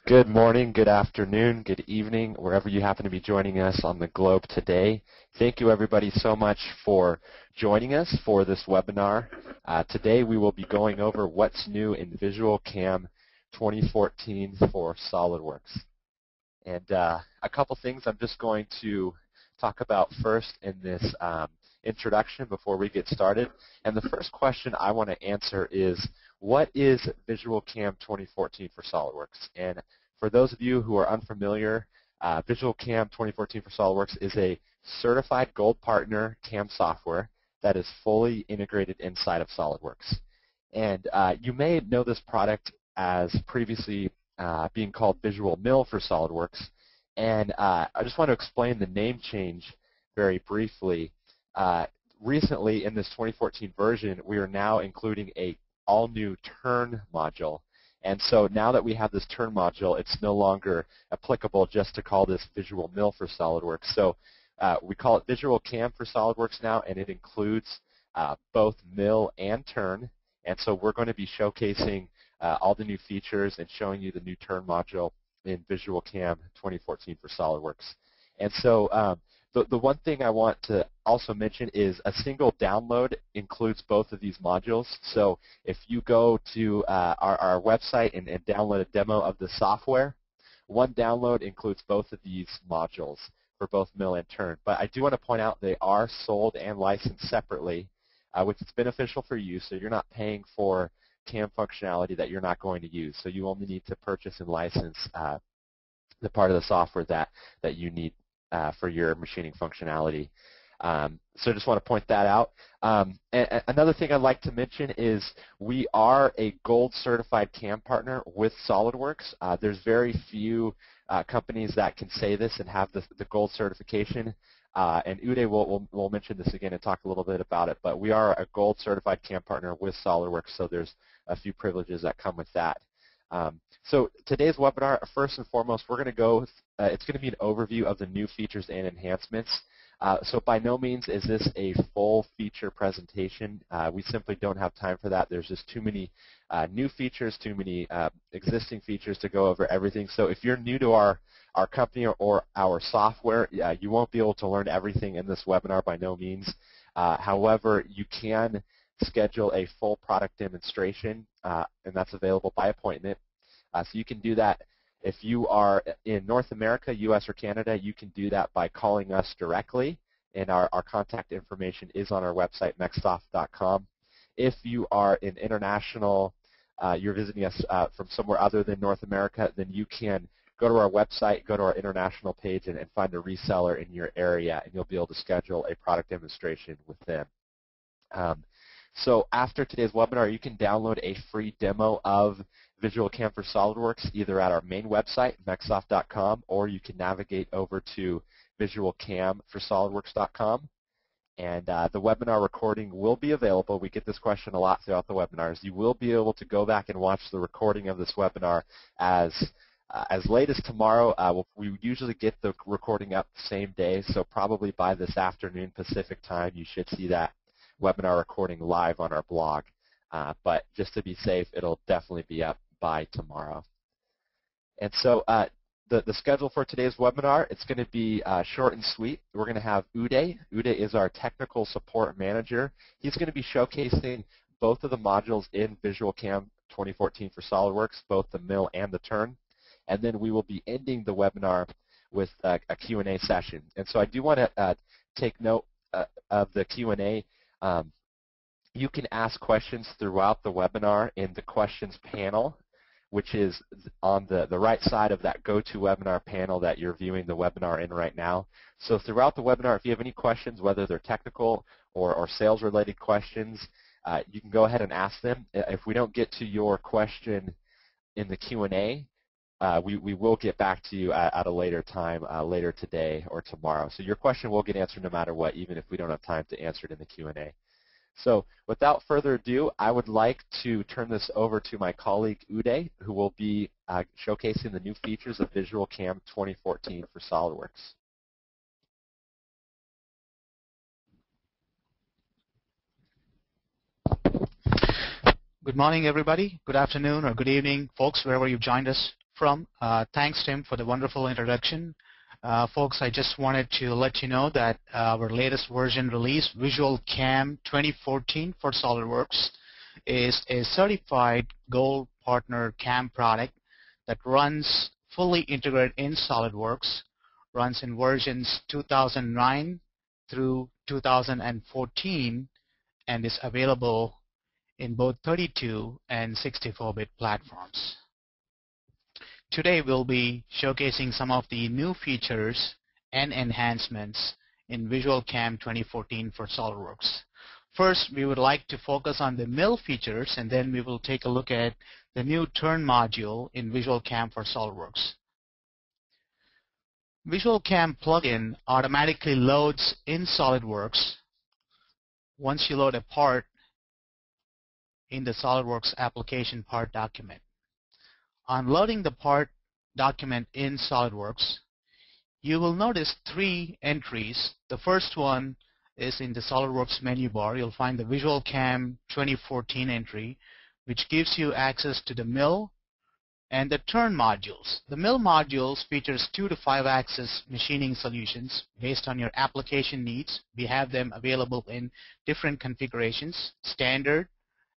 Good morning, good afternoon, good evening, wherever you happen to be joining us on the globe today. Thank you everybody so much for joining us for this webinar. Today we will be going over what's new in VisualCAM 2014 for SolidWorks. And a couple things I'm just going to talk about first in this introduction before we get started. And the first question I want to answer is, what is VisualCAM 2014 for SolidWorks? And for those of you who are unfamiliar, VisualCAM 2014 for SolidWorks is a certified gold partner CAM software that is fully integrated inside of SolidWorks. And you may know this product as previously being called Visual Mill for SolidWorks. And I just want to explain the name change very briefly. Recently, in this 2014 version, we are now including a all-new turn module. And so now that we have this turn module, it's no longer applicable just to call this Visual Mill for SolidWorks. So we call it VisualCAM for SolidWorks now, and it includes both mill and turn. And so we're going to be showcasing all the new features and showing you the new turn module in VisualCAM 2014 for SolidWorks. And so the one thing I want to also mention is a single download includes both of these modules. So if you go to our website and download a demo of the software, one download includes both of these modules for both mill and turn. But I do want to point out they are sold and licensed separately, which is beneficial for you, so you're not paying for CAM functionality that you're not going to use. So you only need to purchase and license the part of the software that you need for your machining functionality. So I just want to point that out. And another thing I'd like to mention is we are a gold certified CAM partner with SolidWorks. There's very few companies that can say this and have the gold certification. And Uday will mention this again and talk a little bit about it. But we are a gold certified CAM partner with SolidWorks, so there's a few privileges that come with that. So today's webinar, first and foremost, we're going to go, it's going to be an overview of the new features and enhancements. So by no means is this a full feature presentation. We simply don't have time for that. There's just too many new features, too many existing features to go over everything. So if you're new to our company or our software, you won't be able to learn everything in this webinar by no means. However, you can schedule a full product demonstration, and that's available by appointment. So you can do that if you are in North America, U.S. or Canada. You can do that by calling us directly, and our contact information is on our website, mexsoft.com. If you are in international, you're visiting us from somewhere other than North America, then you can go to our website, go to our international page, and find a reseller in your area, and you'll be able to schedule a product demonstration with them. So after today's webinar, you can download a free demo of VisualCAM for SolidWorks either at our main website, mexsoft.com, or you can navigate over to visualcamforsolidworks.com. And the webinar recording will be available. We get this question a lot throughout the webinars. You will be able to go back and watch the recording of this webinar as late as tomorrow. We usually get the recording up the same day, so probably by this afternoon Pacific time, you should see that webinar recording live on our blog. But just to be safe, it'll definitely be up by tomorrow. And so the schedule for today's webinar, it's going to be short and sweet. We're going to have Uday. Uday is our technical support manager. He's going to be showcasing both of the modules in VisualCAM 2014 for SolidWorks, both the mill and the turn. And then we will be ending the webinar with a Q&A session. And so I do want to take note of the Q&A. You can ask questions throughout the webinar in the questions panel, which is on the right side of that GoToWebinar panel that you're viewing the webinar in right now. So throughout the webinar, if you have any questions, whether they're technical or sales-related questions, you can go ahead and ask them. If we don't get to your question in the Q&A, we will get back to you at a later time, later today or tomorrow. So your question will get answered no matter what, even if we don't have time to answer it in the Q&A. So without further ado, I would like to turn this over to my colleague Uday, who will be showcasing the new features of VisualCAM 2014 for SolidWorks. Good morning, everybody. Good afternoon or good evening, folks, wherever you've joined us from. Thanks, Tim, for the wonderful introduction. Folks, I just wanted to let you know that our latest version release, VisualCAM 2014 for SolidWorks, is a certified Gold Partner CAM product that runs fully integrated in SolidWorks, runs in versions 2009 through 2014, and is available in both 32 and 64-bit platforms. Today we'll be showcasing some of the new features and enhancements in VisualCAM 2014 for SolidWorks. First, we would like to focus on the mill features, and then we will take a look at the new turn module in VisualCAM for SolidWorks. VisualCAM plugin automatically loads in SolidWorks once you load a part in the SolidWorks application part document. On loading the part document in SolidWorks, you will notice three entries. The first one is in the SolidWorks menu bar. You'll find the VisualCAM 2014 entry, which gives you access to the mill and the turn modules. The mill modules features 2 to 5 axis machining solutions based on your application needs. We have them available in different configurations: standard,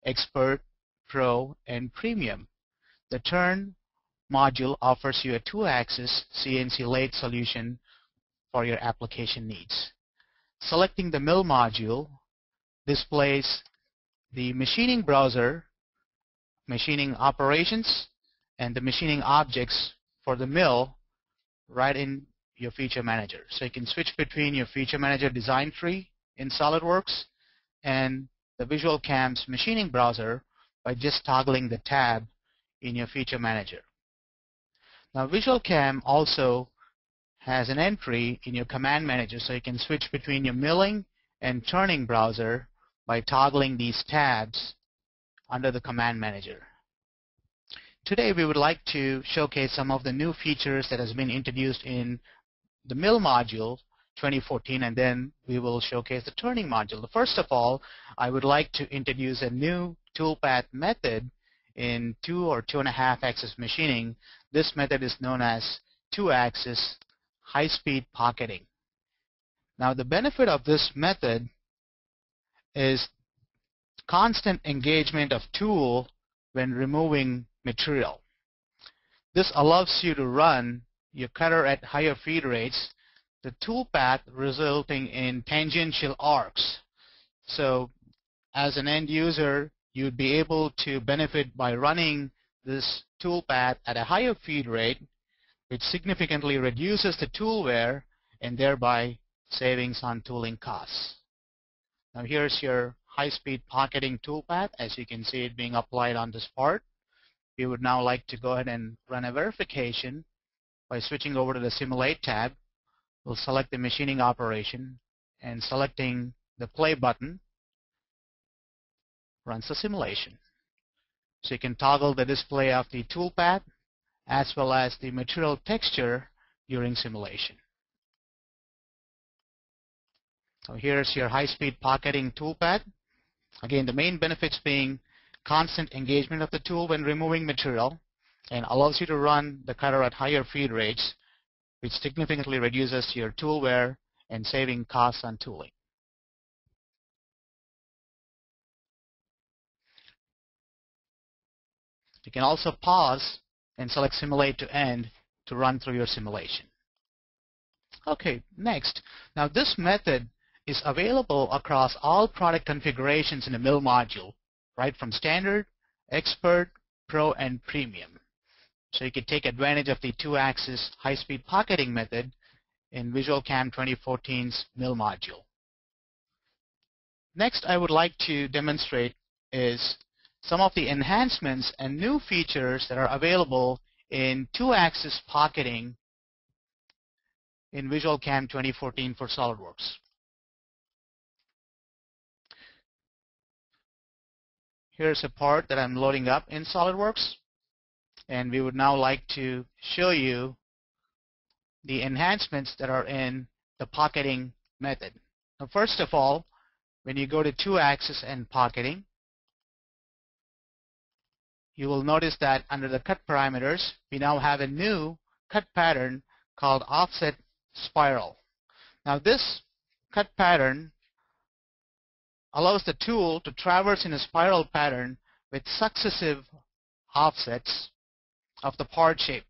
expert, pro, and premium. The turn module offers you a 2-axis CNC lathe solution for your application needs. Selecting the mill module displays the machining browser, machining operations, and the machining objects for the mill right in your feature manager. So you can switch between your feature manager design tree in SolidWorks and the VisualCAM's machining browser by just toggling the tab in your feature manager. Now VisualCAM also has an entry in your command manager, so you can switch between your milling and turning browser by toggling these tabs under the command manager. Today we would like to showcase some of the new features that has been introduced in the mill module 2014, and then we will showcase the turning module. First of all, I would like to introduce a new toolpath method in 2 or 2.5 axis machining. This method is known as 2-axis high-speed pocketing. Now the benefit of this method is constant engagement of tool when removing material. This allows you to run your cutter at higher feed rates, the toolpath resulting in tangential arcs. So as an end user, you'd be able to benefit by running this toolpath at a higher feed rate, which significantly reduces the tool wear and thereby savings on tooling costs. Now here's your high-speed pocketing toolpath. As you can see it being applied on this part. We would now like to go ahead and run a verification by switching over to the Simulate tab. We'll select the machining operation and selecting the play button runs the simulation. So you can toggle the display of the toolpath as well as the material texture during simulation. So here's your high-speed pocketing toolpath. Again, the main benefits being constant engagement of the tool when removing material, and allows you to run the cutter at higher feed rates, which significantly reduces your tool wear and saving costs on tooling. You can also pause and select Simulate to End to run through your simulation. Okay, next. Now this method is available across all product configurations in the mill module, right from standard, expert, pro, and premium. So you can take advantage of the 2-axis high-speed pocketing method in VisualCAM 2014's mill module. Next, I would like to demonstrate is some of the enhancements and new features that are available in 2-axis pocketing in VisualCAM 2014 for SolidWorks. Here's a part that I'm loading up in SolidWorks, and we would now like to show you the enhancements that are in the pocketing method. Now, first of all, when you go to 2-axis and pocketing, you will notice that under the cut parameters, we now have a new cut pattern called offset spiral. Now this cut pattern allows the tool to traverse in a spiral pattern with successive offsets of the part shape.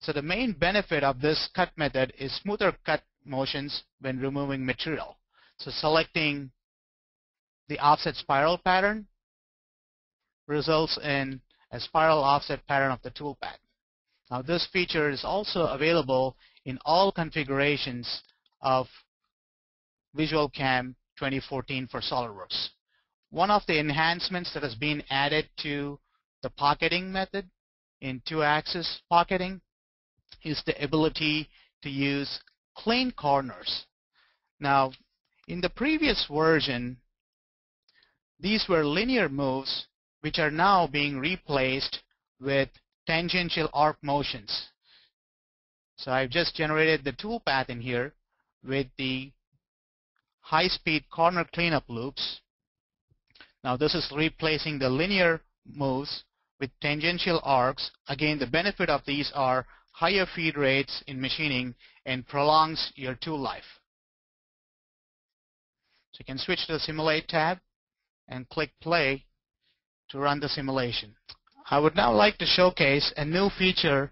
So the main benefit of this cut method is smoother cut motions when removing material. So selecting the offset spiral pattern results in a spiral offset pattern of the toolpath. Now this feature is also available in all configurations of VisualCAM 2014 for SolidWorks. One of the enhancements that has been added to the pocketing method in 2-axis pocketing is the ability to use clean corners. Now, in the previous version, these were linear moves which are now being replaced with tangential arc motions. So I've just generated the toolpath in here with the high-speed corner cleanup loops. Now this is replacing the linear moves with tangential arcs. Again, the benefit of these are higher feed rates in machining and prolongs your tool life. So you can switch to the Simulate tab and click Play to run the simulation. I would now like to showcase a new feature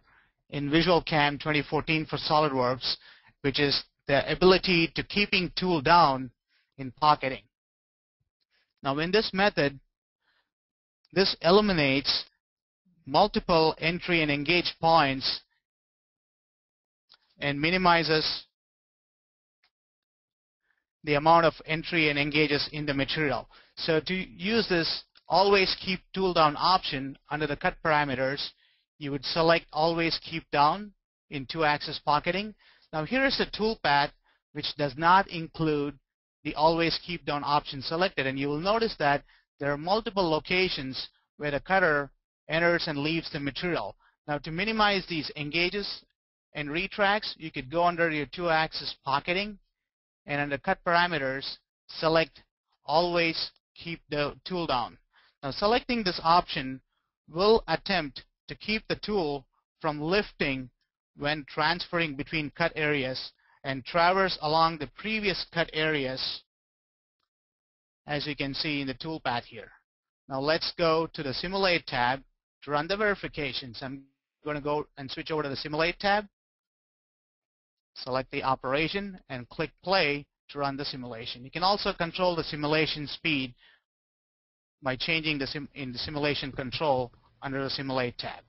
in VisualCAM 2014 for SolidWorks, which is the ability to keeping tool down in pocketing. Now in this method, this eliminates multiple entry and engage points and minimizes the amount of entry and engages in the material. So to use this always keep tool down option under the cut parameters, you would select always keep down in 2-axis pocketing. Now here is the toolpath which does not include the always keep down option selected, and you will notice that there are multiple locations where the cutter enters and leaves the material. Now to minimize these engages and retracts, you could go under your 2-axis pocketing and under cut parameters select always keep the tool down. Now selecting this option will attempt to keep the tool from lifting when transferring between cut areas and traverse along the previous cut areas, as you can see in the toolpath here. Now let's go to the Simulate tab to run the verifications. I'm going to go and switch over to the Simulate tab, select the operation, and click Play to run the simulation. You can also control the simulation speed by changing in the simulation control under the Simulate tab.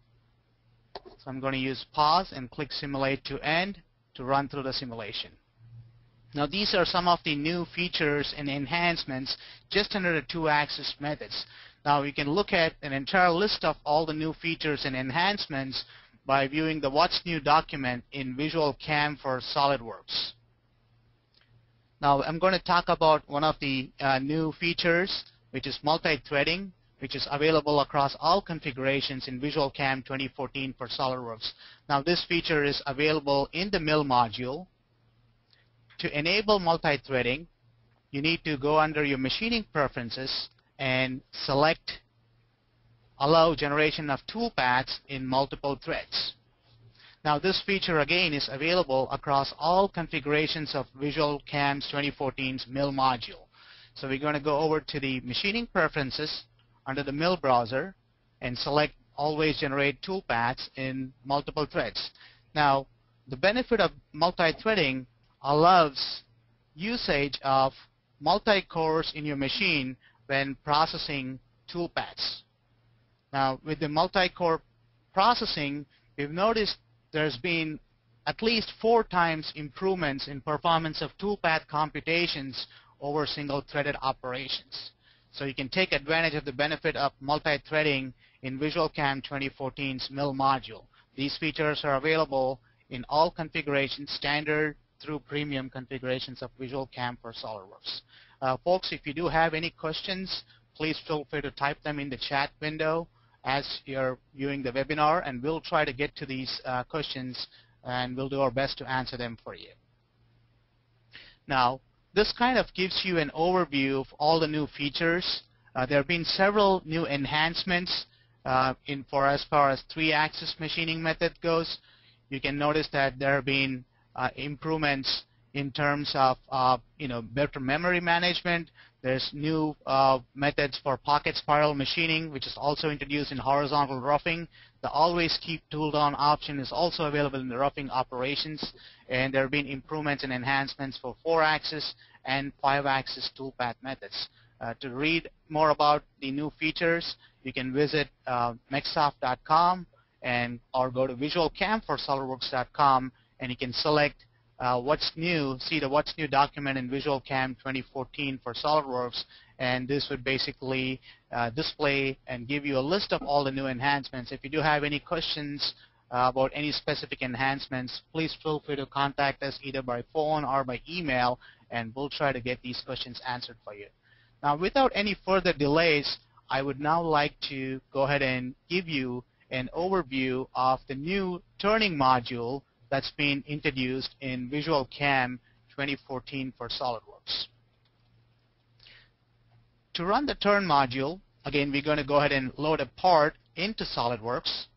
So I'm going to use pause and click Simulate to end to run through the simulation. Now these are some of the new features and enhancements just under the 2-axis methods. Now you can look at an entire list of all the new features and enhancements by viewing the What's New document in VisualCAM for SolidWorks. Now I'm going to talk about one of the new features, which is multi-threading, which is available across all configurations in VisualCAM 2014 for SolidWorks. Now this feature is available in the mill module. To enable multi-threading, you need to go under your machining preferences and select allow generation of toolpaths in multiple threads. Now this feature again is available across all configurations of VisualCAM's 2014's mill module. So we're going to go over to the machining preferences under the mill browser and select always generate toolpaths in multiple threads. Now the benefit of multi-threading allows usage of multi-cores in your machine when processing toolpaths. Now with the multi-core processing, we've noticed there's been at least 4 times improvements in performance of toolpath computations over single-threaded operations. So you can take advantage of the benefit of multi-threading in VisualCAM 2014's mill module. These features are available in all configurations, standard through premium configurations of VisualCAM for SolidWorks. Folks, if you do have any questions, please feel free to type them in the chat window as you're viewing the webinar, and we'll try to get to these questions, and we'll do our best to answer them for you. Now, this kind of gives you an overview of all the new features. There have been several new enhancements for as far as 3-axis machining method goes, you can notice that there have been improvements in terms of better memory management. There's new methods for pocket spiral machining, which is also introduced in horizontal roughing. The always keep tool down option is also available in the roughing operations, and there have been improvements and enhancements for 4-axis and 5-axis toolpath methods. To read more about the new features, you can visit mexsoft.com or go to VisualCAM for SolidWorks.com, and you can select what's new, see the what's new document in VisualCAM 2014 for SolidWorks, and this would basically display and give you a list of all the new enhancements. If you do have any questions about any specific enhancements, please feel free to contact us either by phone or by email, and we'll try to get these questions answered for you. Now, without any further delays, I would now like to go ahead and give you an overview of the new turning module that's been introduced in VisualCAM 2014 for SolidWorks. To run the turn module, again, we're going to go ahead and load a part into SolidWorks.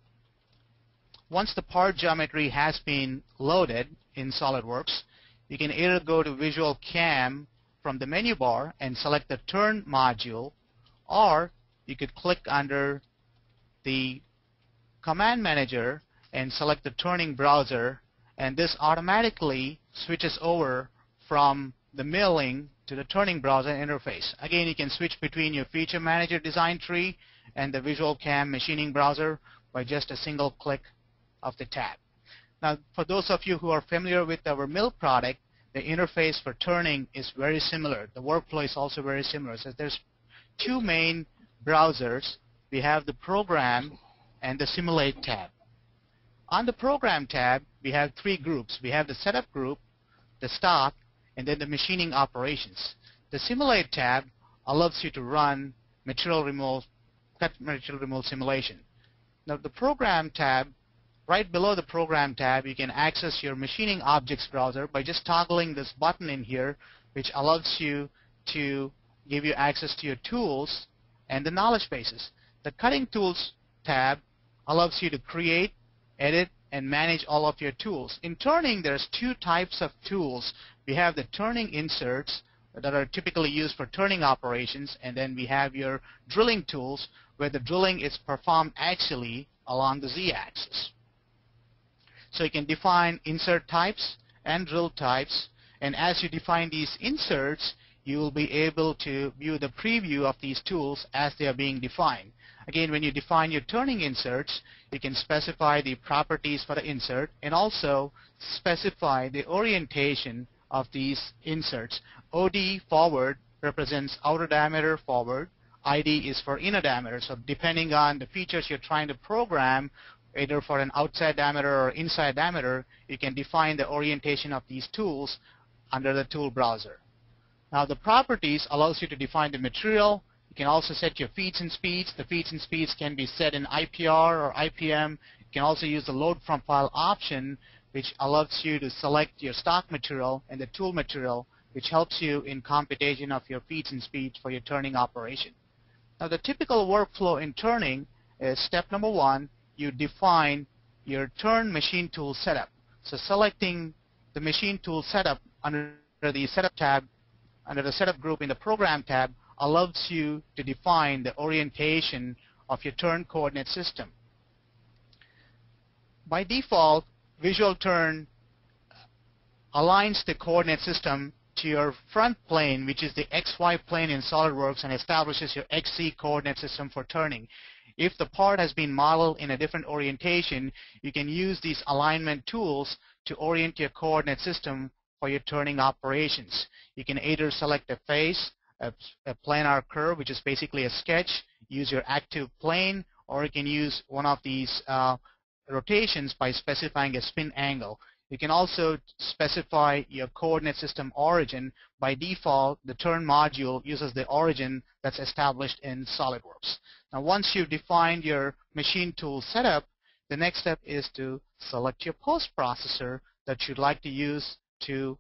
Once the part geometry has been loaded in SolidWorks, you can either go to VisualCAM from the menu bar and select the turn module, or you could click under the command manager and select the turning browser, and this automatically switches over from the milling to the turning browser interface. Again, you can switch between your feature manager design tree and the VisualCAM machining browser by just a single click of the tab. Now, for those of you who are familiar with our mill product, the interface for turning is very similar. The workflow is also very similar. So there's two main browsers. We have the Program and the Simulate tab. On the Program tab, we have 3 groups. We have the Setup group, the Stock, and then the Machining Operations. The Simulate tab allows you to run material removal, cut material removal simulation. Now, the Program tab, right below the Program tab, you can access your Machining Objects browser by just toggling this button in here, which allows you to give you access to your tools and the knowledge bases. The Cutting Tools tab allows you to create, edit, and manage all of your tools. In turning, there's 2 types of tools. We have the turning inserts that are typically used for turning operations, and then we have your drilling tools where the drilling is performed axially along the z-axis. So you can define insert types and drill types, and as you define these inserts, you will be able to view the preview of these tools as they are being defined. Again, when you define your turning inserts, you can specify the properties for the insert and also specify the orientation of these inserts. OD forward represents outer diameter forward. ID is for inner diameter. So depending on the features you're trying to program, either for an outside diameter or inside diameter, you can define the orientation of these tools under the tool browser. Now, the properties allows you to define the material. You can also set your feeds and speeds. The feeds and speeds can be set in IPR or IPM. You can also use the load from file option, which allows you to select your stock material and the tool material, which helps you in computation of your feeds and speeds for your turning operation. Now, the typical workflow in turning is step number 1, you define your turn machine tool setup. So selecting the machine tool setup under the Setup tab, under the Setup group in the Program tab, allows you to define the orientation of your turn coordinate system. By default, Visual Turn aligns the coordinate system to your front plane, which is the XY plane in SolidWorks, and establishes your XZ coordinate system for turning. If the part has been modeled in a different orientation, you can use these alignment tools to orient your coordinate system for your turning operations. You can either select a face, a planar curve, which is basically a sketch, use your active plane, or you can use one of these rotations by specifying a spin angle. You can also specify your coordinate system origin. By default, the turn module uses the origin that's established in SolidWorks. Now, once you've defined your machine tool setup, the next step is to select your post processor that you'd like to use to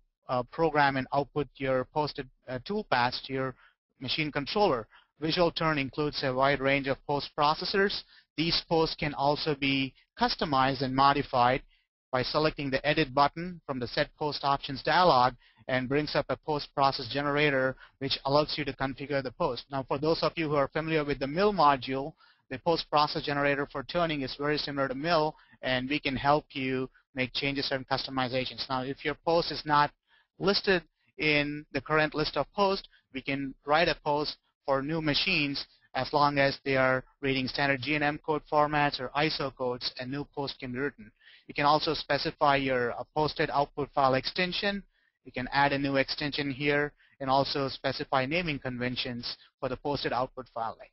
program and output your posted tool paths to your machine controller. Visual Turn includes a wide range of post processors. These posts can also be customized and modified by selecting the Edit button from the Set Post Options dialog, and brings up a post process generator which allows you to configure the post. Now, for those of you who are familiar with the mill module, the post process generator for turning is very similar to mill, and we can help you make changes and customizations. Now, if your post is not listed in the current list of posts, we can write a post for new machines as long as they are reading standard G&M code formats or ISO codes, and new post can be written. You can also specify your posted output file extension. You can add a new extension here, and also specify naming conventions for the posted output file name.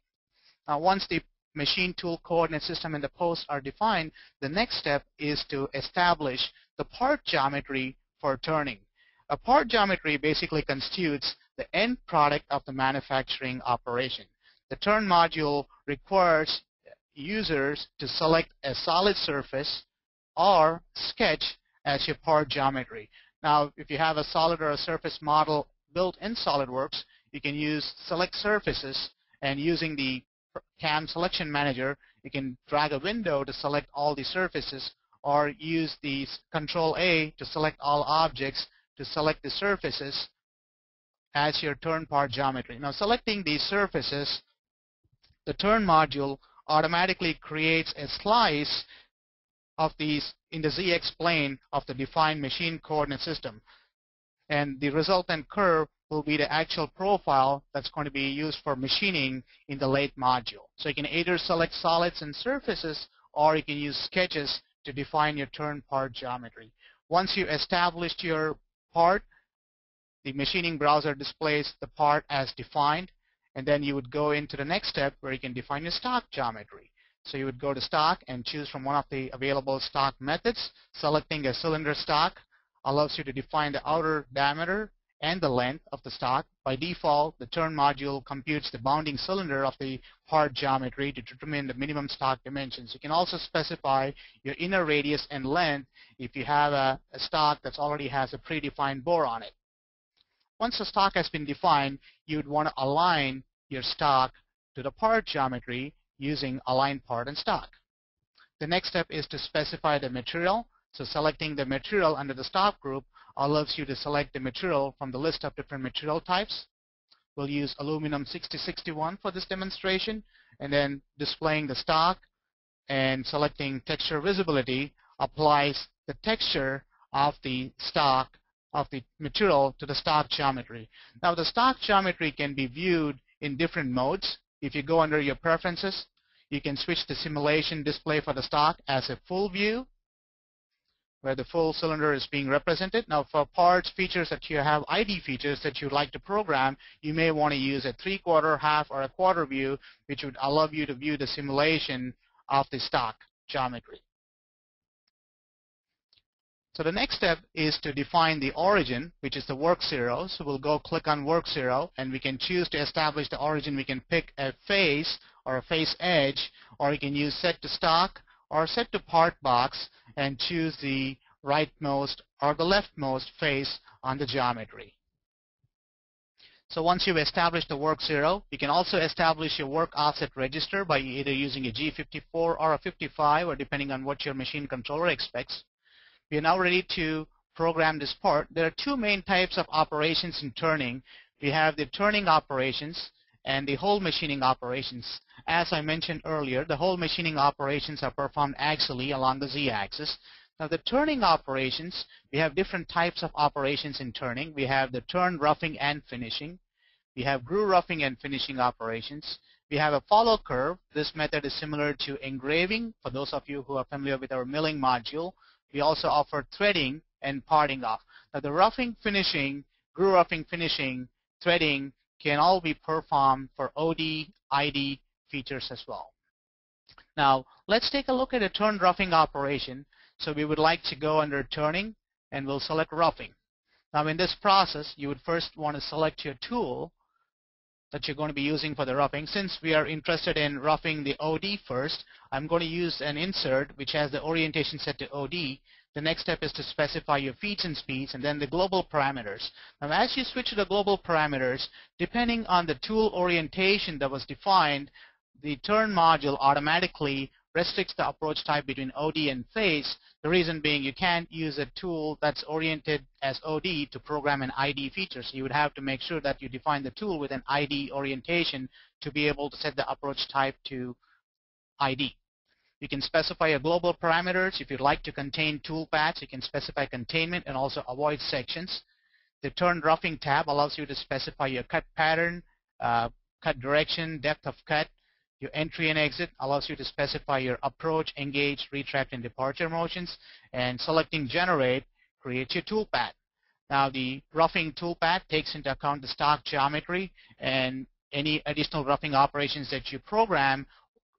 Now, once the machine tool coordinate system and the posts are defined, the next step is to establish the part geometry for turning. A part geometry basically constitutes the end product of the manufacturing operation. The turn module requires users to select a solid surface or sketch as your part geometry. Now, if you have a solid or a surface model built in SolidWorks, you can use select surfaces, and using the CAM selection manager, you can drag a window to select all the surfaces, or use the Control A to select all objects to select the surfaces as your turn part geometry. Now, selecting these surfaces, the turn module automatically creates a slice of these in the ZX plane of the defined machine coordinate system. And the resultant curve will be the actual profile that's going to be used for machining in the late module. So you can either select solids and surfaces, or you can use sketches to define your turn part geometry. Once you established your part, the machining browser displays the part as defined, and then you would go into the next step where you can define your stock geometry. So you would go to stock and choose from one of the available stock methods. Selecting a cylinder stock allows you to define the outer diameter and the length of the stock. By default, the turn module computes the bounding cylinder of the part geometry to determine the minimum stock dimensions. You can also specify your inner radius and length if you have a stock that already has a predefined bore on it. Once the stock has been defined, you would want to align your stock to the part geometry using Align Part and Stock. The next step is to specify the material. So selecting the material under the stock group allows you to select the material from the list of different material types. We'll use aluminum 6061 for this demonstration, and then displaying the stock and selecting texture visibility applies the texture of the stock of the material to the stock geometry. Now, the stock geometry can be viewed in different modes. If you go under your preferences, you can switch the simulation display for the stock as a full view, where the full cylinder is being represented. Now, for parts features that you have ID features that you'd like to program, you may want to use a 3/4, half, or a quarter view, which would allow you to view the simulation of the stock geometry. So the next step is to define the origin, which is the work zero. So we'll go click on work zero, and we can choose to establish the origin. We can pick a face or a face edge, or you can use set to stock or set to part box and choose the rightmost or the leftmost face on the geometry. So once you've established the work zero, you can also establish your work offset register by either using a G54 or a 55, or depending on what your machine controller expects. We are now ready to program this part. There are two main types of operations in turning. We have the turning operations and the whole machining operations. As I mentioned earlier, the whole machining operations are performed axially along the z-axis. Now, the turning operations, we have different types of operations in turning. We have the turn roughing and finishing. We have groove roughing and finishing operations. We have a follow curve. This method is similar to engraving for those of you who are familiar with our milling module. We also offer threading and parting off. Now, the roughing, finishing, groove roughing, finishing, threading can all be performed for OD, ID features as well. Now, let's take a look at a turn roughing operation. So we would like to go under turning, and we'll select roughing. Now, in this process, you would first want to select your tool that you're going to be using for the roughing. Since we are interested in roughing the OD first, I'm going to use an insert which has the orientation set to OD. The next step is to specify your feeds and speeds, and then the global parameters. Now, as you switch to the global parameters, depending on the tool orientation that was defined, the turn module automatically restricts the approach type between OD and face. The reason being you can't use a tool that's oriented as OD to program an ID feature. So you would have to make sure that you define the tool with an ID orientation to be able to set the approach type to ID. You can specify your global parameters. If you'd like to contain toolpaths, you can specify containment and also avoid sections. The Turn Roughing tab allows you to specify your cut pattern, cut direction, depth of cut. Your entry and exit allows you to specify your approach, engage, retract, and departure motions. And selecting Generate creates your toolpath. Now, the roughing toolpath takes into account the stock geometry, and any additional roughing operations that you program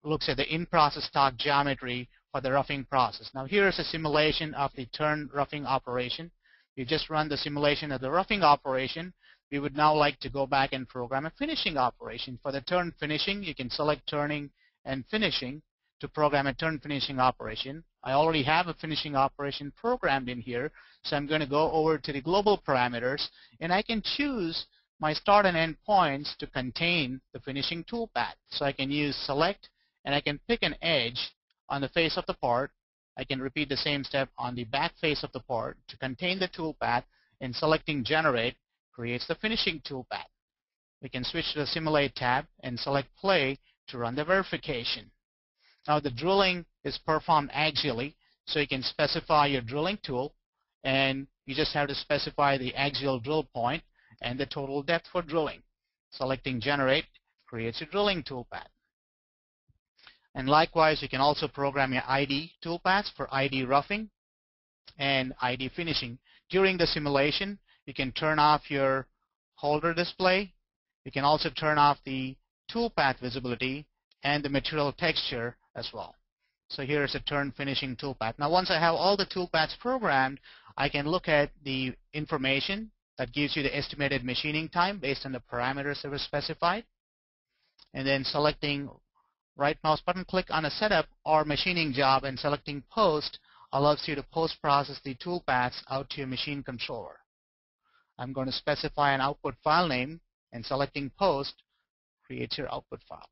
looks at the in-process stock geometry for the roughing process. Now, here's a simulation of the turn roughing operation. You just run the simulation of the roughing operation. We would now like to go back and program a finishing operation. For the turn finishing, you can select turning and finishing to program a turn finishing operation. I already have a finishing operation programmed in here, so I'm going to go over to the global parameters, and I can choose my start and end points to contain the finishing toolpath. So I can use select, and I can pick an edge on the face of the part. I can repeat the same step on the back face of the part to contain the toolpath, and selecting Generate creates the finishing toolpath. We can switch to the Simulate tab and select Play to run the verification. Now, the drilling is performed axially, so you can specify your drilling tool, and you just have to specify the axial drill point and the total depth for drilling. Selecting Generate creates a drilling toolpath. And likewise, you can also program your ID toolpaths for ID roughing and ID finishing. During the simulation, you can turn off your holder display. You can also turn off the toolpath visibility and the material texture as well. So here is a turn finishing toolpath. Now, once I have all the toolpaths programmed, I can look at the information that gives you the estimated machining time based on the parameters that were specified. And then selecting right mouse button click on a setup or machining job and selecting Post allows you to post-process the toolpaths out to your machine controller. I'm going to specify an output file name, and selecting Post creates your output file.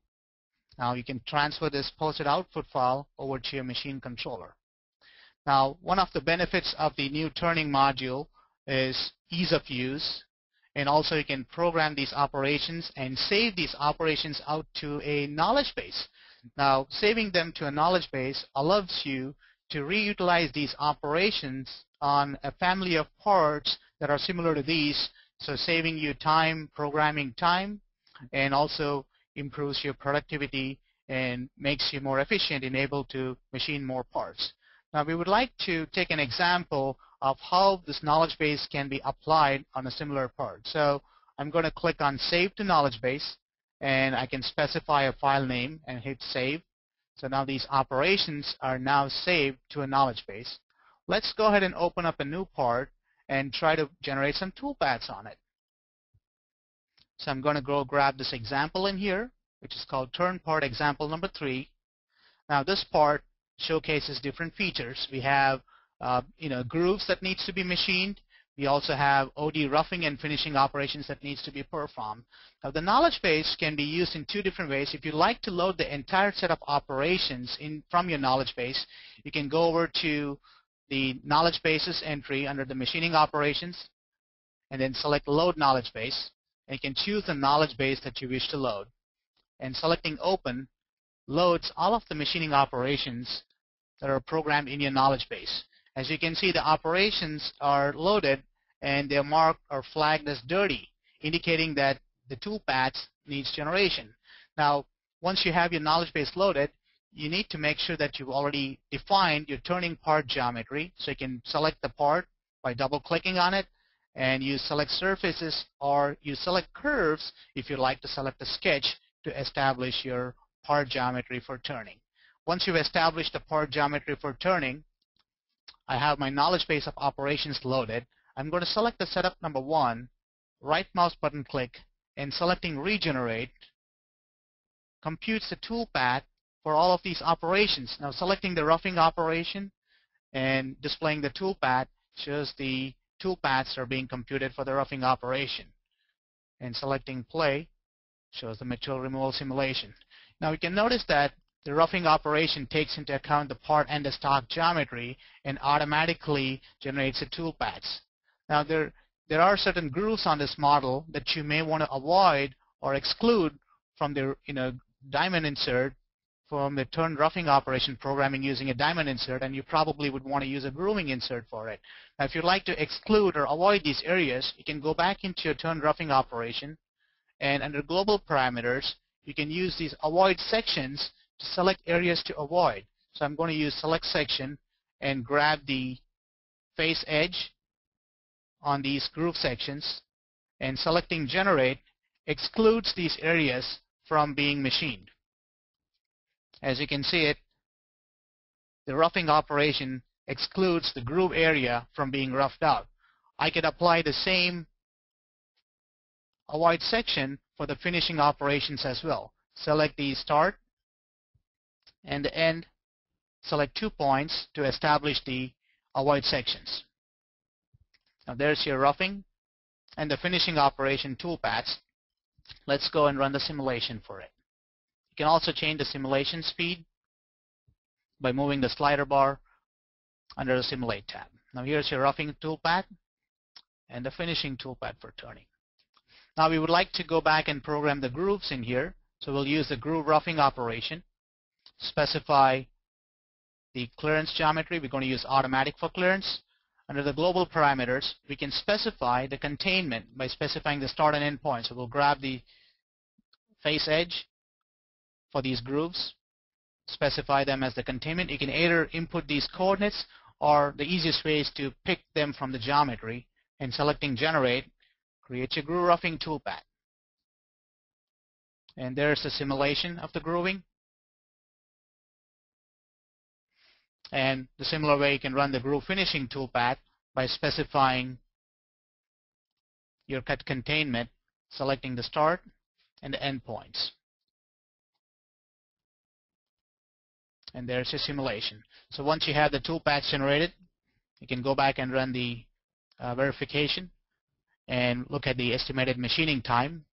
Now you can transfer this posted output file over to your machine controller. Now, one of the benefits of the new turning module is ease of use, and also you can program these operations and save these operations out to a knowledge base. Now, saving them to a knowledge base allows you to reutilize these operations on a family of parts that are similar to these, so saving you time, programming time, and also improves your productivity and makes you more efficient and able to machine more parts. Now, we would like to take an example of how this knowledge base can be applied on a similar part. So I'm going to click on Save to Knowledge Base, and I can specify a file name and hit Save. So now these operations are now saved to a knowledge base. Let's go ahead and open up a new part and try to generate some toolpaths on it. So I'm going to go grab this example in here, which is called Turn Part Example number 3. Now, this part showcases different features. We have grooves that needs to be machined. We also have OD roughing and finishing operations that needs to be performed. Now, the knowledge base can be used in two different ways. If you'd like to load the entire set of operations from your knowledge base, you can go over to the knowledge bases entry under the machining operations, and then select Load Knowledge Base. And you can choose the knowledge base that you wish to load. And selecting Open loads all of the machining operations that are programmed in your knowledge base. As you can see, the operations are loaded and they're marked or flagged as dirty, indicating that the toolpaths needs generation. Now, once you have your knowledge base loaded, you need to make sure that you've already defined your turning part geometry. So you can select the part by double-clicking on it, and you select surfaces, or you select curves if you'd like to select a sketch to establish your part geometry for turning. Once you've established the part geometry for turning, I have my knowledge base of operations loaded. I'm going to select the setup number 1, right mouse button click, and selecting Regenerate computes the toolpath for all of these operations. Now, selecting the roughing operation and displaying the toolpath shows the toolpaths are being computed for the roughing operation. And selecting Play shows the material removal simulation. Now we can notice that the roughing operation takes into account the part and the stock geometry and automatically generates the toolpaths. Now there are certain grooves on this model that you may want to avoid or exclude from the diamond insert from the turn roughing operation programming using a diamond insert, and you probably would want to use a grooving insert for it. Now if you'd like to exclude or avoid these areas, you can go back into your turn roughing operation, and under global parameters you can use these avoid sections to select areas to avoid. So I'm going to use select section and grab the face edge on these groove sections, and selecting generate excludes these areas from being machined. As you can see it, the roughing operation excludes the groove area from being roughed out. I could apply the same avoid section for the finishing operations as well. Select the start and the end, select 2 points to establish the avoid sections. Now there's your roughing and the finishing operation toolpaths. Let's go and run the simulation for it. You can also change the simulation speed by moving the slider bar under the Simulate tab. Now here's your roughing toolpath and the finishing toolpath for turning. Now we would like to go back and program the grooves in here, so we'll use the groove roughing operation, specify the clearance geometry. We're going to use automatic for clearance. Under the global parameters, we can specify the containment by specifying the start and end point. So we'll grab the face edge for these grooves, specify them as the containment. You can either input these coordinates, or the easiest way is to pick them from the geometry, and selecting generate creates your groove roughing toolpath. And there's the simulation of the grooving. And the similar way you can run the groove finishing toolpath by specifying your cut containment, selecting the start and the end points. And there's your simulation. So once you have the toolpaths generated, you can go back and run the verification and look at the estimated machining time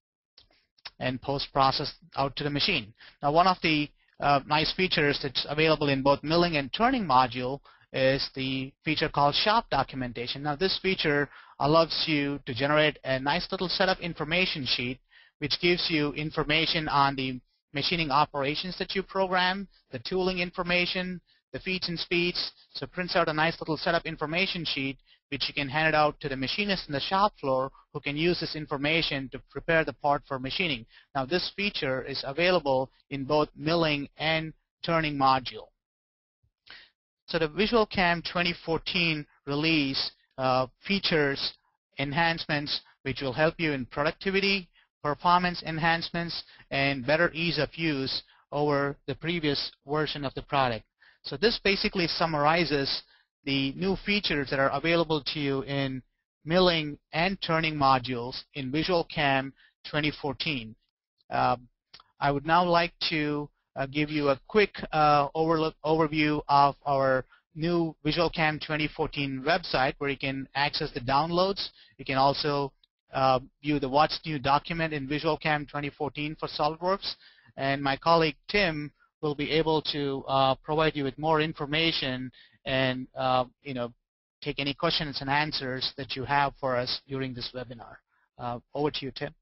and post-process out to the machine. Now one of the nice features that's available in both milling and turning module is the feature called shop documentation. Now this feature allows you to generate a nice little setup information sheet which gives you information on the machining operations that you program, the tooling information, the feeds and speeds. So it prints out a nice little setup information sheet which you can hand it out to the machinist in the shop floor who can use this information to prepare the part for machining. Now this feature is available in both milling and turning module. So the VisualCAM 2014 release features enhancements which will help you in productivity, performance enhancements, and better ease of use over the previous version of the product. So this basically summarizes the new features that are available to you in milling and turning modules in VisualCAM 2014. I would now like to give you a quick overview of our new VisualCAM 2014 website, where you can access the downloads. You can also view the What's New document in VisualCAM 2014 for SolidWorks. And my colleague Tim will be able to provide you with more information and take any questions and answers that you have for us during this webinar. Over to you, Tim.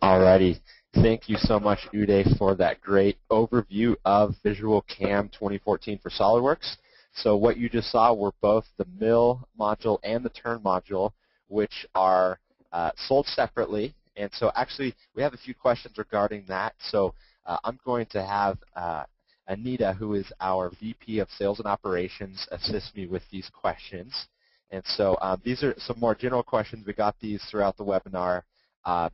Alrighty. Thank you so much, Uday, for that great overview of VisualCAM 2014 for SolidWorks. So what you just saw were both the mill module and the turn module, which are sold separately. And so actually, we have a few questions regarding that. So I'm going to have Anita, who is our VP of Sales and Operations, assist me with these questions. And so these are some more general questions. We got these throughout the webinar.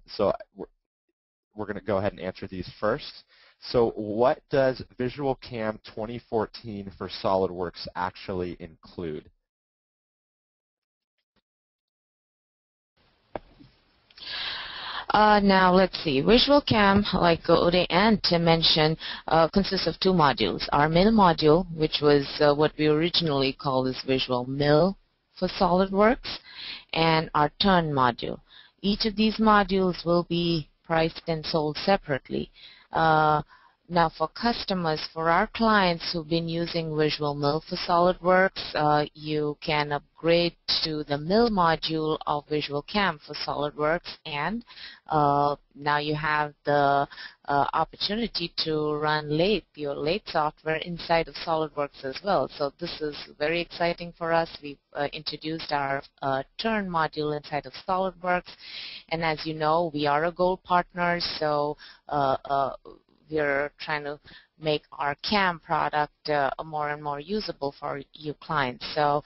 So we're going to go ahead and answer these first. So what does VisualCAM 2014 for SolidWorks actually include? Now let's see. VisualCAM, like Uday and Tim mentioned, consists of two modules. Our mill module, which was what we originally called as Visual Mill for SolidWorks, and our turn module. Each of these modules will be priced and sold separately. Now, for customers, for our clients who've been using Visual Mill for SolidWorks, you can upgrade to the Mill module of VisualCAM for SolidWorks, and now you have the opportunity to run your lathe software inside of SolidWorks as well. So this is very exciting for us. We've introduced our Turn module inside of SolidWorks, and as you know, we are a gold partner, so we're trying to make our CAM product more and more usable for you clients. So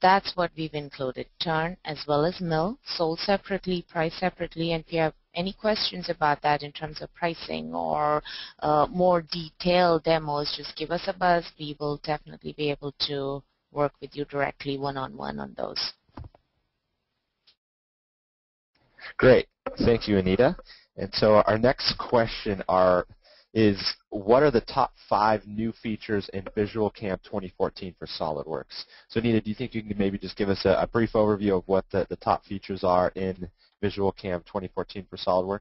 that's what we've included, Turn as well as Mill, sold separately, priced separately. And if you have any questions about that in terms of pricing or more detailed demos, just give us a buzz. We will definitely be able to work with you directly one-on-one on those. Great. Thank you, Anita. And so our next question is what are the top 5 new features in VisualCAM 2014 for SolidWorks? So Anita, do you think you can maybe just give us a brief overview of what the top features are in VisualCAM 2014 for SolidWorks?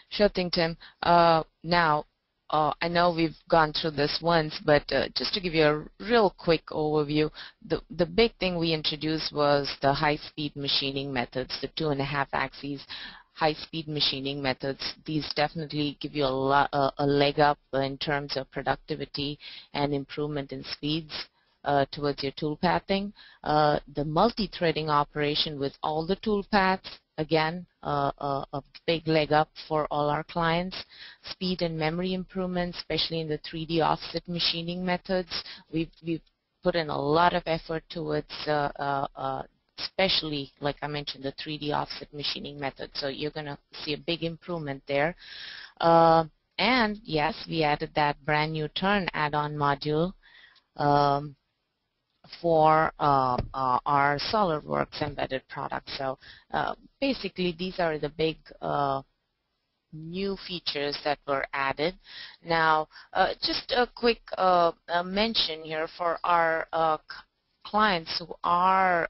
Sure thing, Tim. Now, I know we've gone through this once, but just to give you a real quick overview, the big thing we introduced was the high-speed machining methods, the 2.5 axes high-speed machining methods. These definitely give you a leg up in terms of productivity and improvement in speeds towards your tool pathing. The multi-threading operation with all the tool paths, again, a big leg up for all our clients. Speed and memory improvements, especially in the 3D offset machining methods. We've put in a lot of effort towards especially, like I mentioned, the 3D offset machining method. So you're going to see a big improvement there. And yes, we added that brand new Turn add-on module for our SolidWorks embedded product. So basically, these are the big new features that were added. Now, just a quick mention here for our clients who are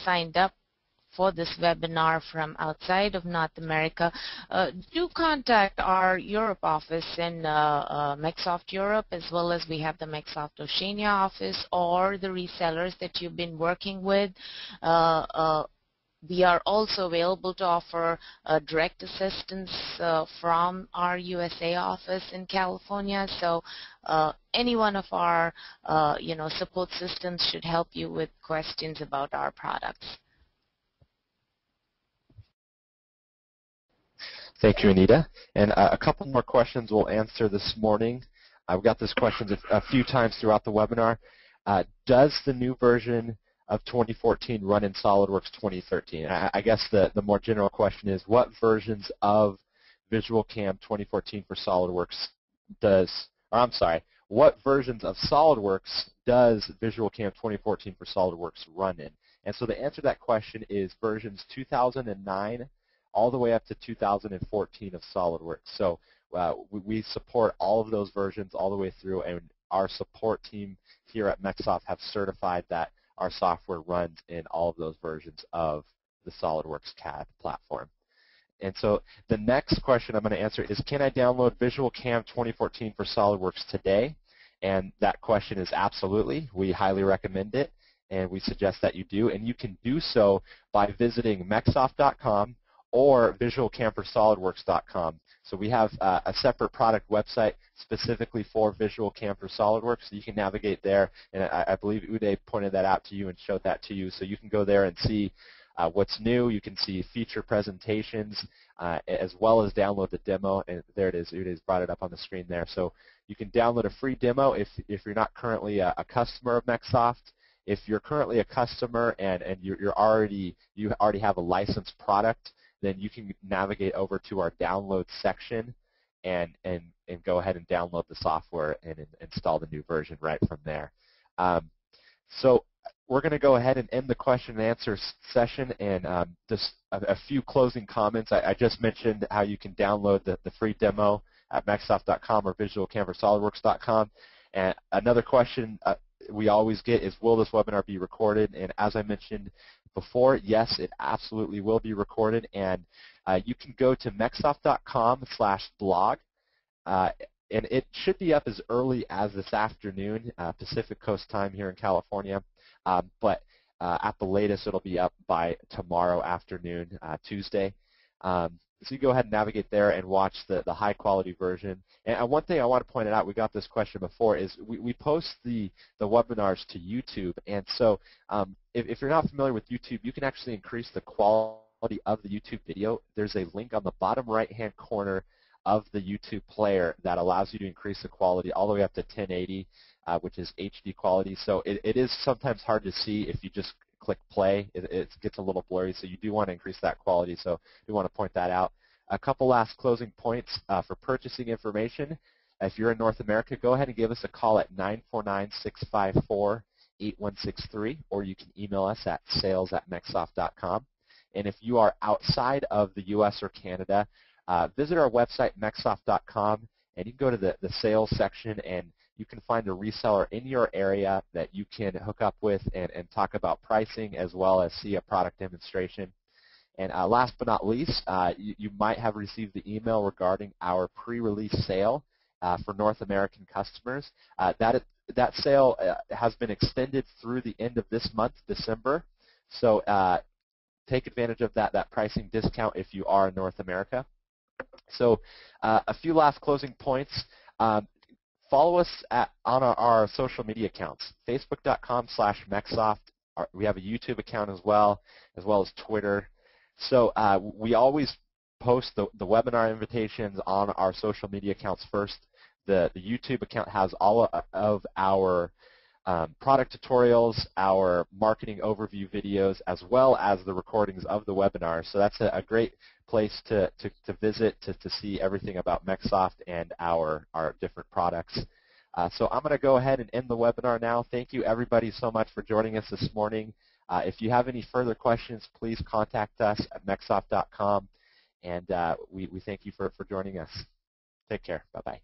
signed up for this webinar from outside of North America. Do contact our Europe office in Microsoft Europe, as well as we have the Microsoft Oceania office, or the resellers that you've been working with. We are also available to offer direct assistance from our USA office in California. So any one of our support systems should help you with questions about our products. Thank you, Anita. And a couple more questions we'll answer this morning. I've got this question a few times throughout the webinar. Does the new version of 2014 run in SolidWorks 2013? I guess the more general question is, what versions of VisualCAM 2014 for SolidWorks what versions of SolidWorks does VisualCAM 2014 for SolidWorks run in? And so the answer to that question is versions 2009 all the way up to 2014 of SolidWorks. So we support all of those versions all the way through, and our support team here at Microsoft have certified that our software runs in all of those versions of the SolidWorks CAD platform. And so the next question I'm going to answer is, can I download VisualCAM 2014 for SolidWorks today? And that question is absolutely. We highly recommend it, and we suggest that you do. And you can do so by visiting Microsoft.com or VisualCAMforSolidWorks.com. So we have a separate product website specifically for VisualCAM for SolidWorks. So you can navigate there, and I believe Uday pointed that out to you and showed that to you. So you can go there and see what's new. You can see feature presentations as well as download the demo. And there it is. Uday's brought it up on the screen there. So you can download a free demo if you're not currently a customer of Microsoft. If you're currently a customer and you already have a licensed product, then you can navigate over to our download section and go ahead and download the software and install the new version right from there. So we're going to go ahead and end the question and answer session, and just a few closing comments. I just mentioned how you can download the free demo at Microsoft.com or VisualCAMforSolidWorks.com. And another question we always get is, will this webinar be recorded? And as I mentioned before, yes, it absolutely will be recorded. And you can go to mexsoft.com/blog. And it should be up as early as this afternoon, Pacific Coast time here in California. But at the latest, it'll be up by tomorrow afternoon, Tuesday. So you go ahead and navigate there and watch the high-quality version. And one thing I want to point out, we got this question before, is we post the webinars to YouTube. And so if you're not familiar with YouTube, you can actually increase the quality of the YouTube video. There's a link on the bottom right-hand corner of the YouTube player that allows you to increase the quality all the way up to 1080, which is HD quality. So it is sometimes hard to see if you just click play. It gets a little blurry, so you do want to increase that quality, so we want to point that out. A couple last closing points for purchasing information. If you're in North America, go ahead and give us a call at 949-654-8163, or you can email us at sales@mexsoft.com. And if you are outside of the U.S. or Canada, visit our website, mexsoft.com, and you can go to the sales section, and you can find a reseller in your area that you can hook up with and talk about pricing as well as see a product demonstration. And last but not least, you might have received the email regarding our pre-release sale for North American customers. That sale has been extended through the end of this month, December. So take advantage of that pricing discount if you are in North America. So a few last closing points. Follow us on our social media accounts, facebook.com/mexsoft. We have a YouTube account as well as Twitter. So we always post the webinar invitations on our social media accounts first. The YouTube account has all of our product tutorials, our marketing overview videos, as well as the recordings of the webinar. So that's a great place to visit to see everything about MexSoft and our different products. So I'm going to go ahead and end the webinar now. Thank you, everybody, so much for joining us this morning. If you have any further questions, please contact us at mexsoft.com, and we thank you for joining us. Take care. Bye-bye.